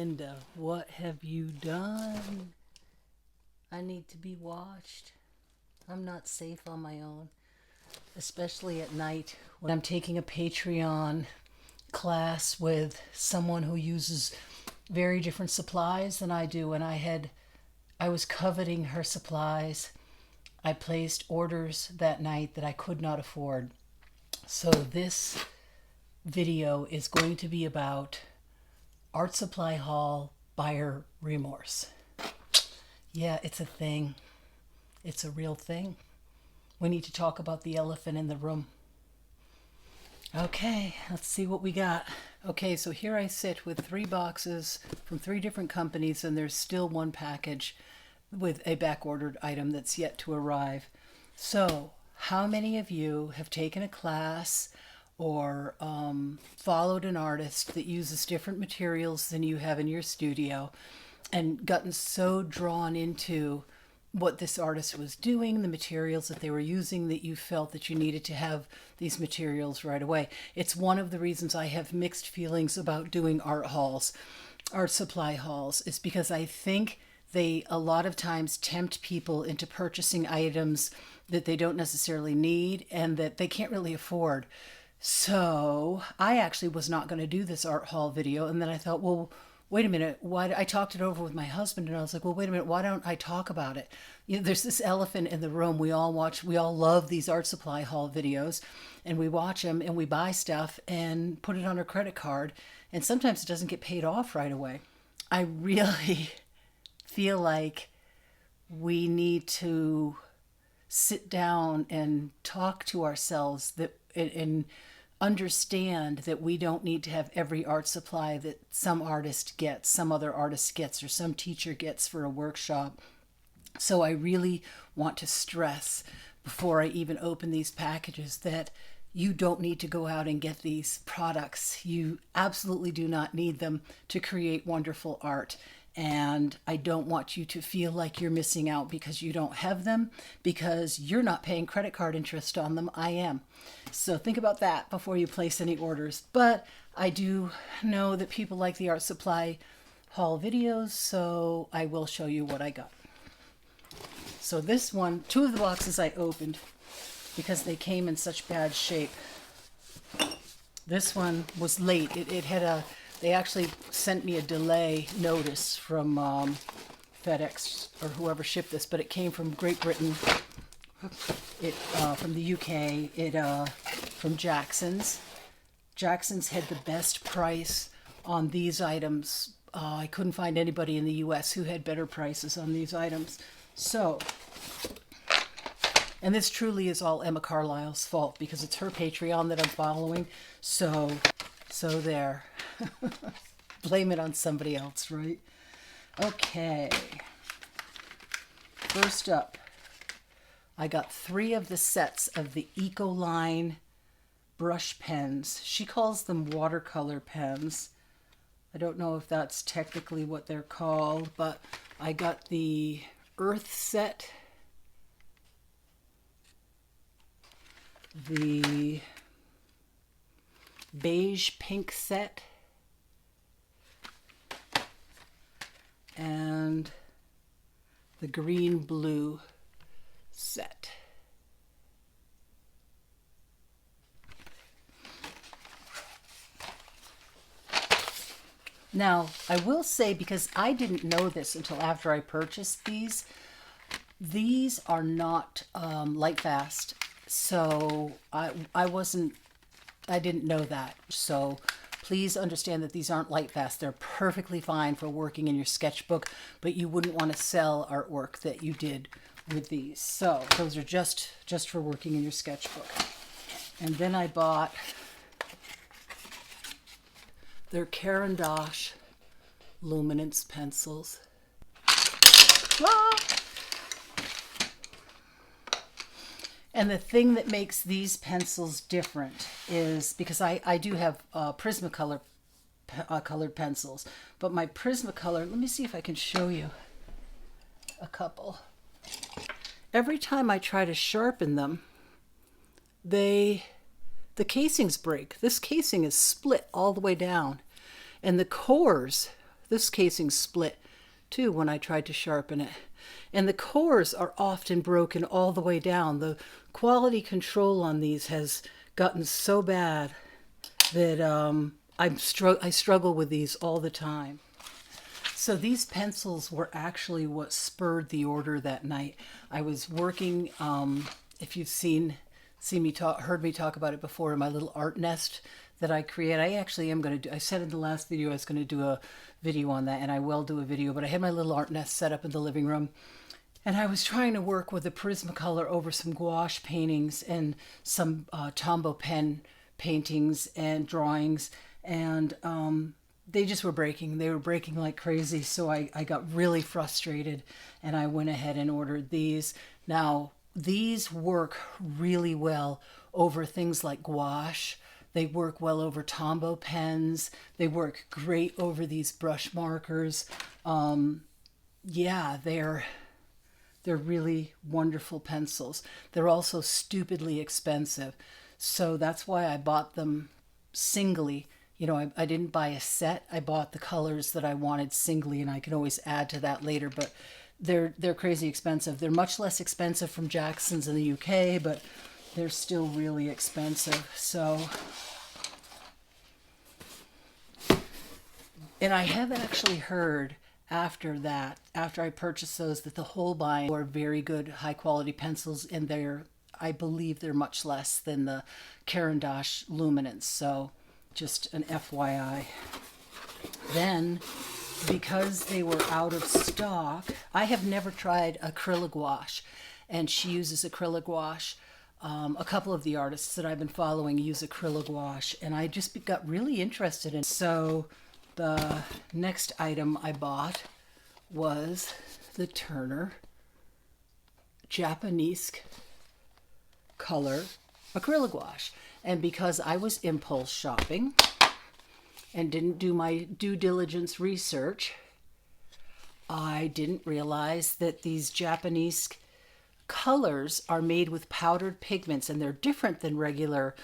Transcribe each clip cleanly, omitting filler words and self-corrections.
Linda, what have you done? I need to be watched. I'm not safe on my own, especially at night when I'm taking a Patreon class with someone who uses very different supplies than I do, and I was coveting her supplies. I placed orders that night that I could not afford. So this video is going to be about art supply haul buyer remorse. Yeah, it's a thing. It's a real thing. We need to talk about the elephant in the room. Okay, let's see what we got. Okay, so here I sit with 3 boxes from 3 different companies, and there's still one package with a back-ordered item that's yet to arrive. So, how many of you have taken a class or followed an artist that uses different materials than you have in your studio and gotten so drawn into what this artist was doing, the materials that they were using, that you felt that you needed to have these materials right away? It's one of the reasons I have mixed feelings about doing art hauls, art supply hauls, is because I think they a lot of times tempt people into purchasing items that they don't necessarily need and that they can't really afford. So I actually was not going to do this art haul video, and then I thought, well, wait a minute, I talked it over with my husband, and I was like, well, wait a minute, why don't I talk about it? You know, there's this elephant in the room. We all love these art supply haul videos, and we watch them and we buy stuff and put it on our credit card, and sometimes it doesn't get paid off right away. I really feel like we need to sit down and talk to ourselves and understand that we don't need to have every art supply that some artist gets, some other artist gets, or some teacher gets for a workshop. So I really want to stress before I even open these packages that you don't need to go out and get these products. You absolutely do not need them to create wonderful art. And I don't want you to feel like you're missing out because you don't have them, because you're not paying credit card interest on them. I am. So think about that before you place any orders. But I do know that people like the art supply haul videos, so I will show you what I got. So this one, 2 of the boxes I opened because they came in such bad shape. This one was late. They actually sent me a delay notice from FedEx or whoever shipped this, but it came from Great Britain, from the UK, from Jackson's. Jackson's had the best price on these items. I couldn't find anybody in the US who had better prices on these items. So, and this truly is all Emma Carlisle's fault because it's her Patreon that I'm following. So there. Blame it on somebody else, right? Okay. First up, I got 3 of the sets of the Ecoline brush pens. She calls them watercolor pens. I don't know if that's technically what they're called, but I got the Earth set, the beige pink set, and the green blue set. Now, I will say, because I didn't know this until after I purchased these are not light fast. So I didn't know that. So please understand that these aren't light fast. They're perfectly fine for working in your sketchbook, but you wouldn't want to sell artwork that you did with these. So those are just for working in your sketchbook. And then I bought their Caran Luminance pencils. Ah! And the thing that makes these pencils different is because I do have Prismacolor colored pencils, but my Prismacolor, let me see if I can show you a couple. Every time I try to sharpen them, the casings break. This casing is split all the way down, and the cores this casing split too when I tried to sharpen it. And the cores are often broken all the way down. The quality control on these has gotten so bad that I struggle with these all the time. So these pencils were actually what spurred the order that night. I was working, if you've heard me talk about it before, in my little art nest that I create. I actually am going to do, I said in the last video I was going to do a video on that, and I will do a video, but I had my little art nest set up in the living room, and I was trying to work with a Prismacolor over some gouache paintings and some Tombow pen paintings and drawings, and they just were breaking. They were breaking like crazy, so I got really frustrated, and I went ahead and ordered these. Now, these work really well over things like gouache. They work well over Tombow pens. They work great over these brush markers. Yeah, they're really wonderful pencils. They're also stupidly expensive. So that's why I bought them singly. You know, I didn't buy a set. I bought the colors that I wanted singly, and I can always add to that later, but they're crazy expensive. They're much less expensive from Jackson's in the UK, but they're still really expensive. So, and I have actually heard after I purchased those, that the Holbein are very good high quality pencils, and I believe they're much less than the Caran Luminance. So just an FYI. Then, because they were out of stock, I have never tried acrylic gouache, and she uses acrylic gouache. A couple of the artists that I've been following use acrylic gouache, and I just got really interested in it. So the next item I bought was the Turner Japanesque color acrylic gouache. And because I was impulse shopping and didn't do my due diligence research, I didn't realize that these Japanesque colors are made with powdered pigments, and they're different than regular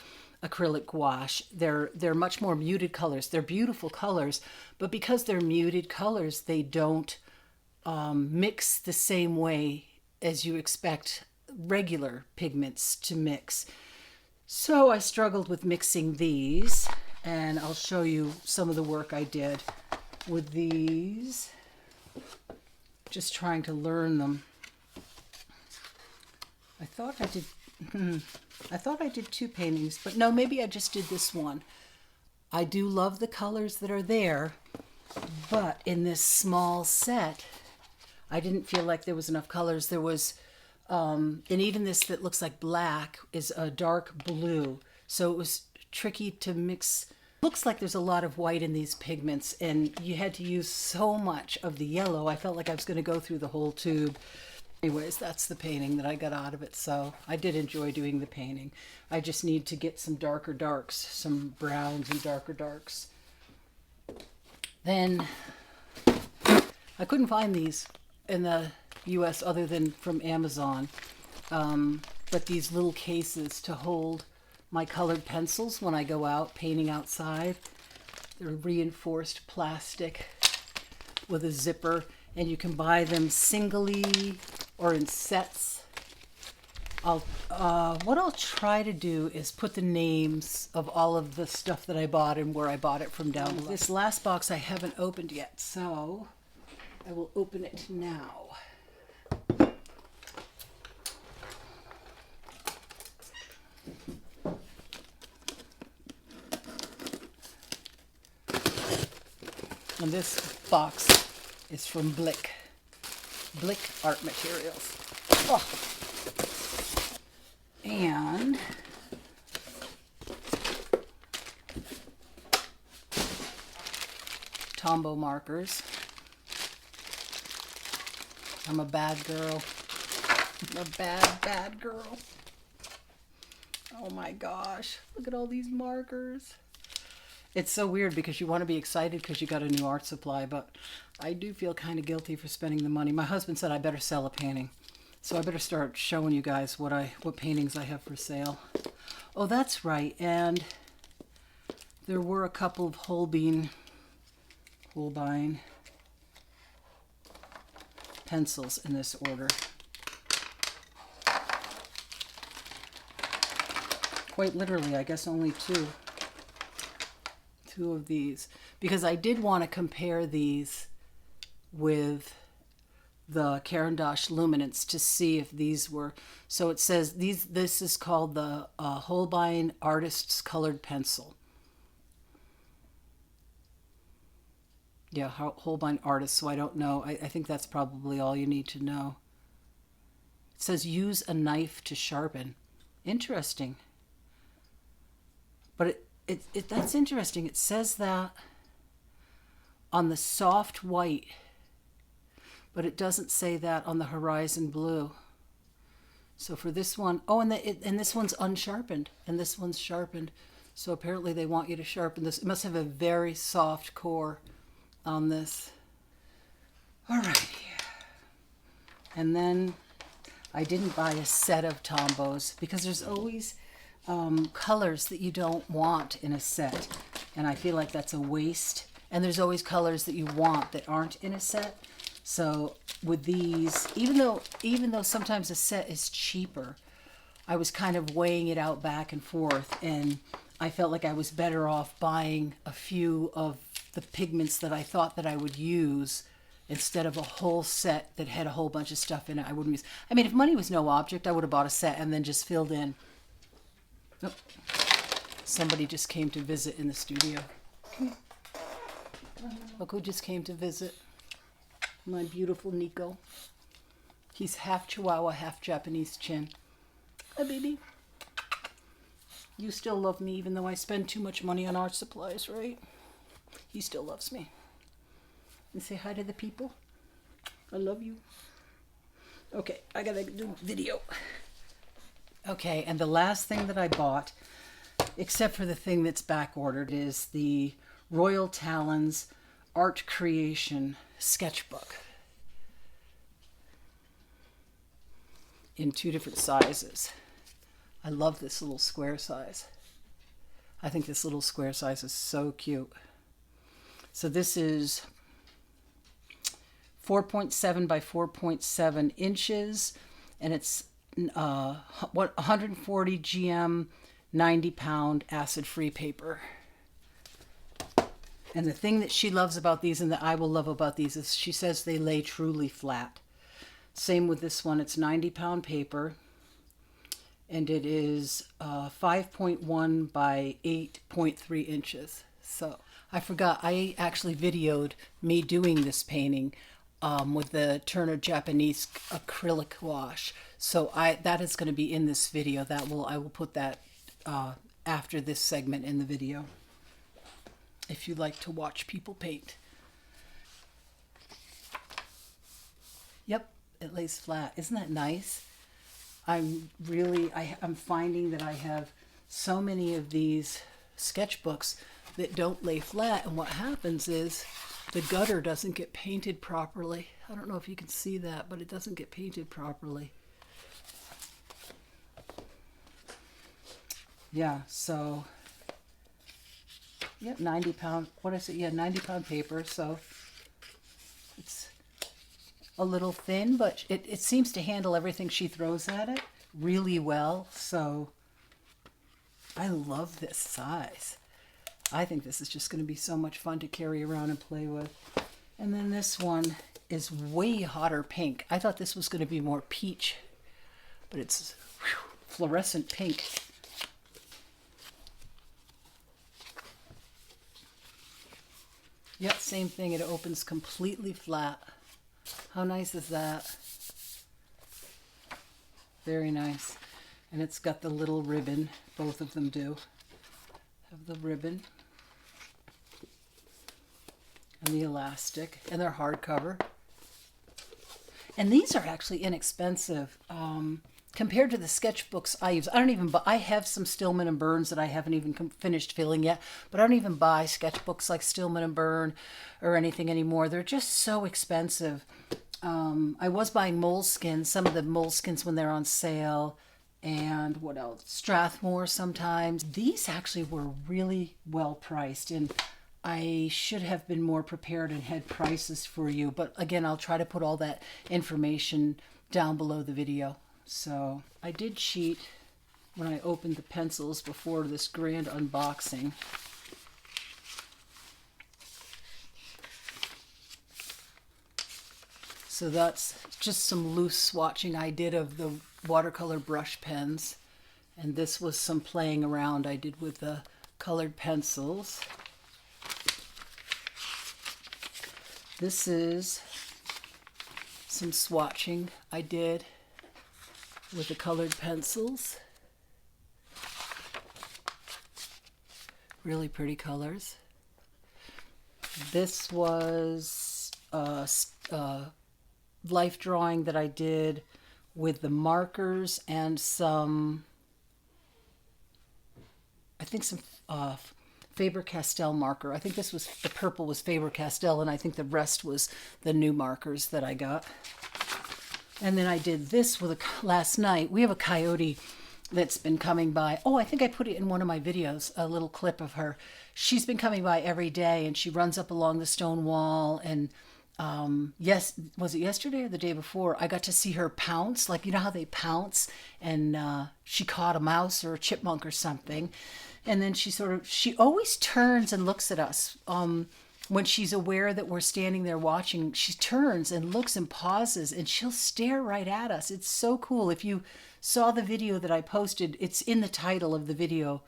acrylic gouache. They're much more muted colors. They're beautiful colors, but because they're muted colors, they don't mix the same way as you expect regular pigments to mix. So I struggled with mixing these, and I'll show you some of the work I did with these, just trying to learn them. I thought I did two paintings, but no, maybe I just did this one. I do love the colors that are there, but in this small set, I didn't feel like there was enough colors. There was, and even this that looks like black is a dark blue. So it was tricky to mix. Looks like there's a lot of white in these pigments, and you had to use so much of the yellow. I felt like I was going to go through the whole tube. Anyways, that's the painting that I got out of it. So I did enjoy doing the painting. I just need to get some darker darks, some browns and darker darks. Then I couldn't find these in the US other than from Amazon. But these little cases to hold my colored pencils when I go out painting outside. They're reinforced plastic with a zipper, and you can buy them singly or in sets. What I'll try to do is put the names of all of the stuff that I bought and where I bought it from down below. This last box I haven't opened yet, so I will open it now. And this box is from Blick Art Materials. Oh. And Tombow markers. I'm a bad girl. I'm a bad girl. Oh my gosh. Look at all these markers. It's so weird because you want to be excited because you got a new art supply, but I do feel kind of guilty for spending the money. My husband said I better sell a painting. So I better start showing you guys what paintings I have for sale. Oh, that's right. And there were a couple of Holbein pencils in this order. Quite literally, I guess only two of these, because I did want to compare these with the Caran Luminance to see if these were, so it says this is called the Holbein Artist's Colored Pencil. Yeah, Holbein Artist, so I don't know. I think that's probably all you need to know. It says use a knife to sharpen. Interesting. But that's interesting. It says that on the soft white, but it doesn't say that on the horizon blue. So for this one, oh, and this one's unsharpened, and this one's sharpened. So apparently they want you to sharpen this. It must have a very soft core on this. All right. And then I didn't buy a set of Tombows because there's always colors that you don't want in a set, and I feel like that's a waste. And there's always colors that you want that aren't in a set. So with these, even though sometimes a set is cheaper, I was kind of weighing it out back and forth, and I felt like I was better off buying a few of the pigments that I thought that I would use instead of a whole set that had a whole bunch of stuff in it I wouldn't use. I mean, if money was no object, I would have bought a set and then just filled in. Oh, somebody just came to visit in the studio. Look who just came to visit. My beautiful Nico. He's half Chihuahua, half Japanese chin. Hi, baby. You still love me even though I spend too much money on art supplies, right? He still loves me. And say hi to the people. I love you. Okay, I gotta do video. Okay, and the last thing that I bought, except for the thing that's back ordered, is the Royal Talens Art Creation Sketchbook in 2 different sizes. I love this little square size. I think this little square size is so cute. So this is 4.7 by 4.7 inches, and it's 140 GM, 90-pound acid-free paper. And the thing that she loves about these and that I will love about these is she says they lay truly flat. Same with this one. It's 90-pound paper, and it is 5.1 by 8.3 inches. So I forgot, I actually videoed me doing this painting with the Turner Japanesque Acrylic Gouache. So that is going to be in this video. I will put that after this segment in the video, if you like to watch people paint. Yep, it lays flat. Isn't that nice? I'm finding that I have so many of these sketchbooks that don't lay flat, and what happens is the gutter doesn't get painted properly. I don't know if you can see that, but it doesn't get painted properly. Yeah, so, yep, 90-pound, what is it? Yeah, 90-pound paper, so it's a little thin, but it seems to handle everything she throws at it really well, so I love this size. I think this is just going to be so much fun to carry around and play with. And then this one is way hotter pink. I thought this was going to be more peach, but it's fluorescent pink. Yep, same thing. It opens completely flat. How nice is that? Very nice. And it's got the little ribbon. Both of them do have the ribbon and the elastic, and they're hardcover. And these are actually inexpensive compared to the sketchbooks I use. I have some Stillman and Burns that I haven't even finished filling yet, but I don't even buy sketchbooks like Stillman and Burn or anything anymore. They're just so expensive. I was buying Moleskine, some of the Moleskines when they're on sale, and what else? Strathmore sometimes. These actually were really well priced, and I should have been more prepared and had prices for you. But again, I'll try to put all that information down below the video. So I did cheat when I opened the pencils before this grand unboxing. So that's just some loose swatching I did of the watercolor brush pens. And this was some playing around I did with the colored pencils. This is some swatching I did with the colored pencils. Really pretty colors. This was life drawing that I did with the markers and some, I think some Faber-Castell marker. I think this was, the purple was Faber-Castell, and I think the rest was the new markers that I got. And then I did this with last night. We have a coyote that's been coming by. Oh, I think I put it in one of my videos, a little clip of her. She's been coming by every day, and she runs up along the stone wall, and yes, was it yesterday or the day before? I got to see her pounce, like, you know how they pounce, and she caught a mouse or a chipmunk or something. And then she always turns and looks at us. When she's aware that we're standing there watching, she turns and looks and pauses, and she'll stare right at us. It's so cool. If you saw the video that I posted, it's in the title of the video.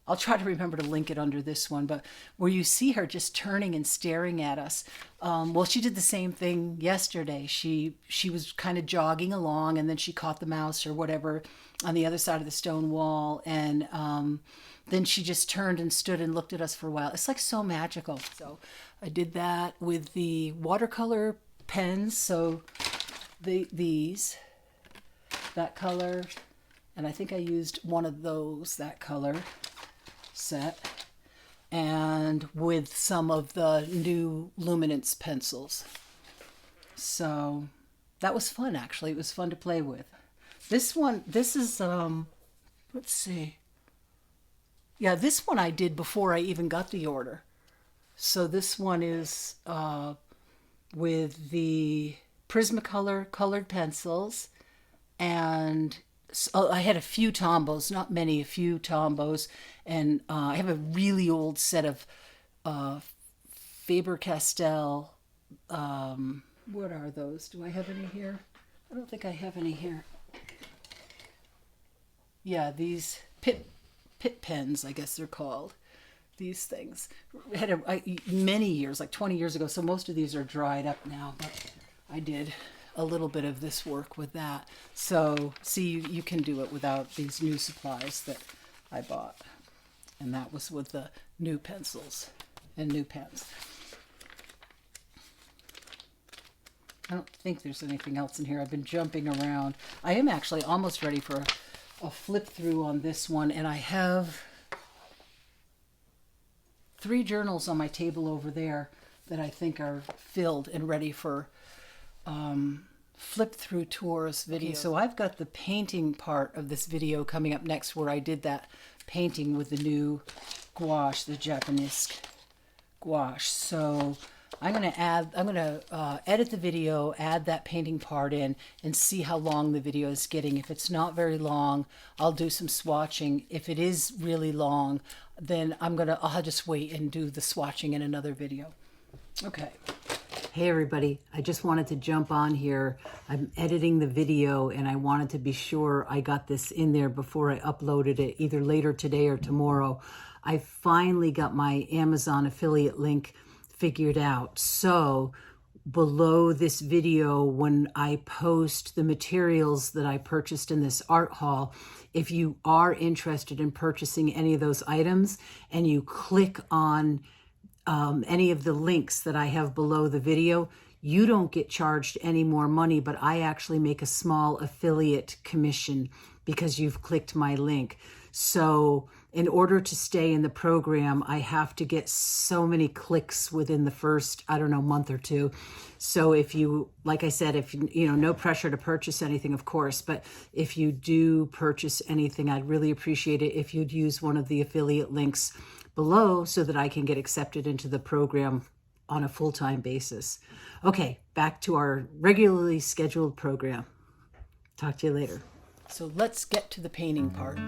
I'll try to remember to link it under this one, but where you see her just turning and staring at us. Well, she did the same thing yesterday. She was kind of jogging along, and then she caught the mouse or whatever on the other side of the stone wall, and then she just turned and stood and looked at us for a while. It's like so magical. So I did that with the watercolor pens. So these, that color, and I think I used one of those, that color set, and with some of the new Luminance pencils. So that was fun, actually. It was fun to play with. This one, this is, let's see. Yeah, this one I did before I even got the order. So this one is with the Prismacolor colored pencils, and I had a few Tombows, not many, a few Tombows, and I have a really old set of Faber-Castell, what are those? Do I have any here? I don't think I have any here. Yeah, these pit pens, I guess they're called. These things. Had many years, like 20 years ago, so most of these are dried up now, but I did a little bit of this work with that. So see, you can do it without these new supplies that I bought. And that was with the new pencils and new pens. I don't think there's anything else in here. I've been jumping around. I am actually almost ready for a flip through on this one, and I have 3 journals on my table over there that I think are filled and ready for flip through tours video. Okay, so I've got the painting part of this video coming up next, where I did that painting with the new gouache, the Japanesque gouache. So I'm going to edit the video, add that painting part in, and see how long the video is getting. If it's not very long, I'll do some swatching. If it is really long, then I'll just wait and do the swatching in another video. Okay. Hey everybody, I just wanted to jump on here. I'm editing the video, and I wanted to be sure I got this in there before I uploaded it, either later today or tomorrow. I finally got my Amazon affiliate link figured out. So below this video, when I post the materials that I purchased in this art haul, if you are interested in purchasing any of those items and you click on any of the links that I have below the video, you don't get charged any more money, but I actually make a small affiliate commission because you've clicked my link. So in order to stay in the program, I have to get so many clicks within the first, I don't know, month or two. So if you, like I said, if you know, no pressure to purchase anything, of course, but if you do purchase anything, I'd really appreciate it if you'd use one of the affiliate links below so that I can get accepted into the program on a full-time basis. Okay, back to our regularly scheduled program. Talk to you later. So let's get to the painting part.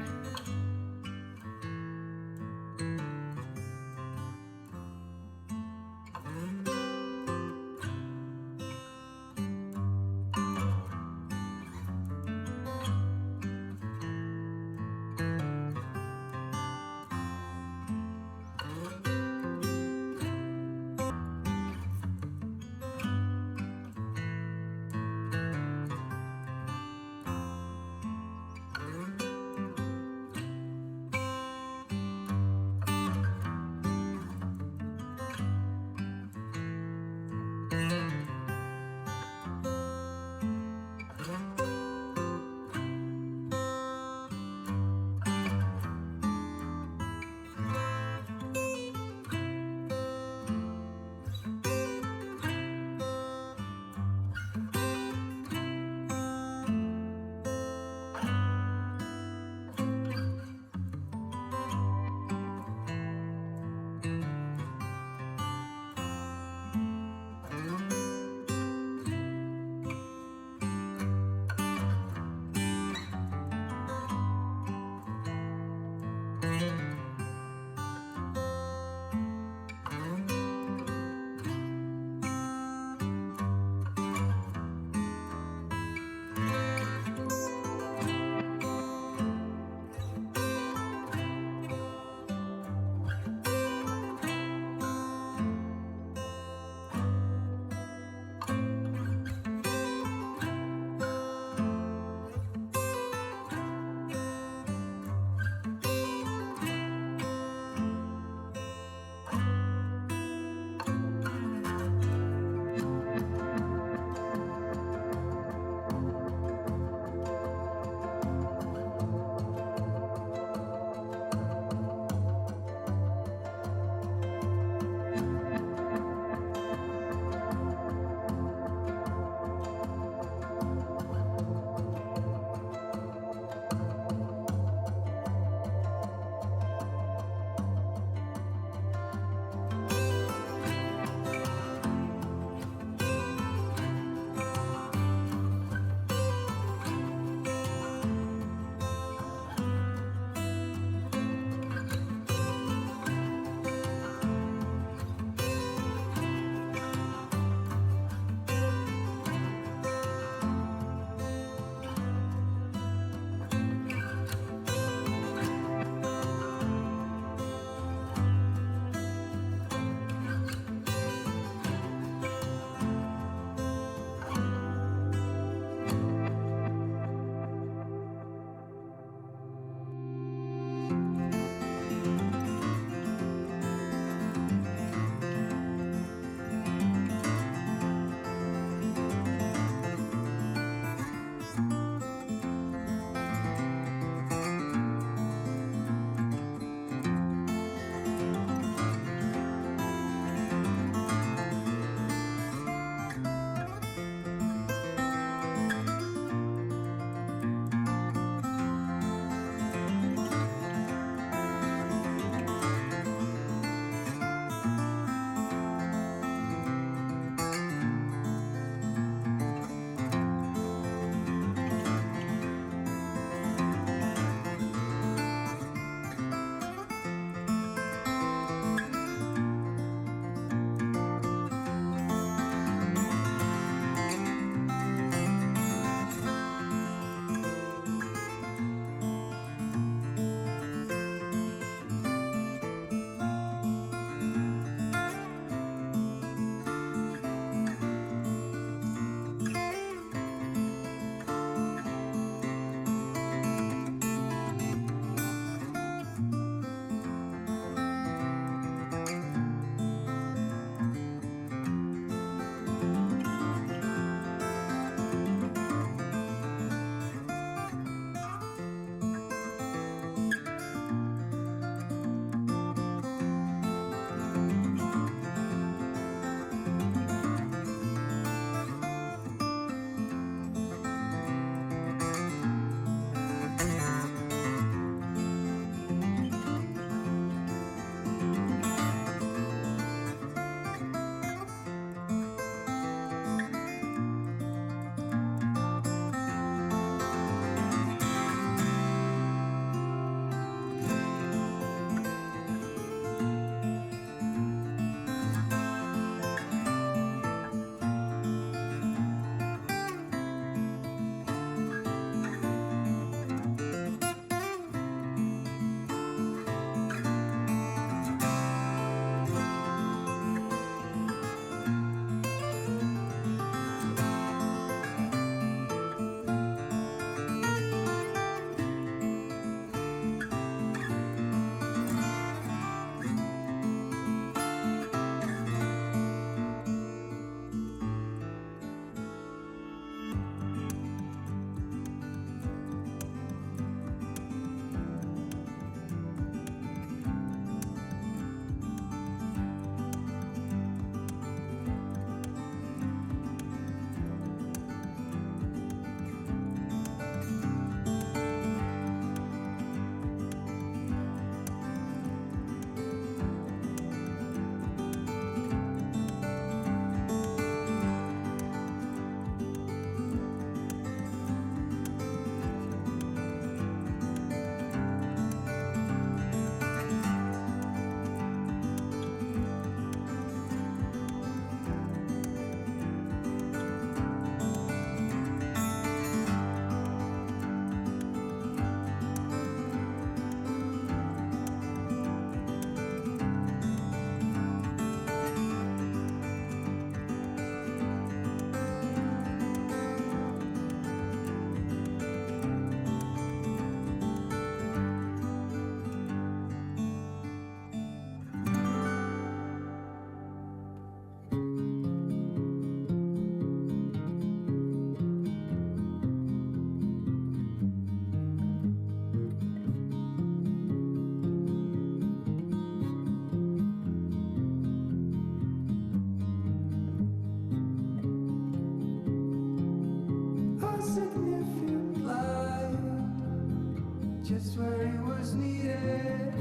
just where he was needed.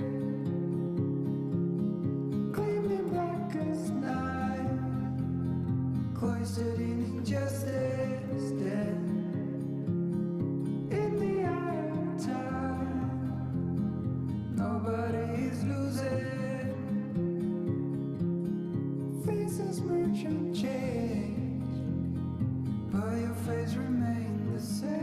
Gleaming black as night, cloistered in injustice, dead in the eye of time. Nobody is losing. Faces merchant change, but your face remains the same.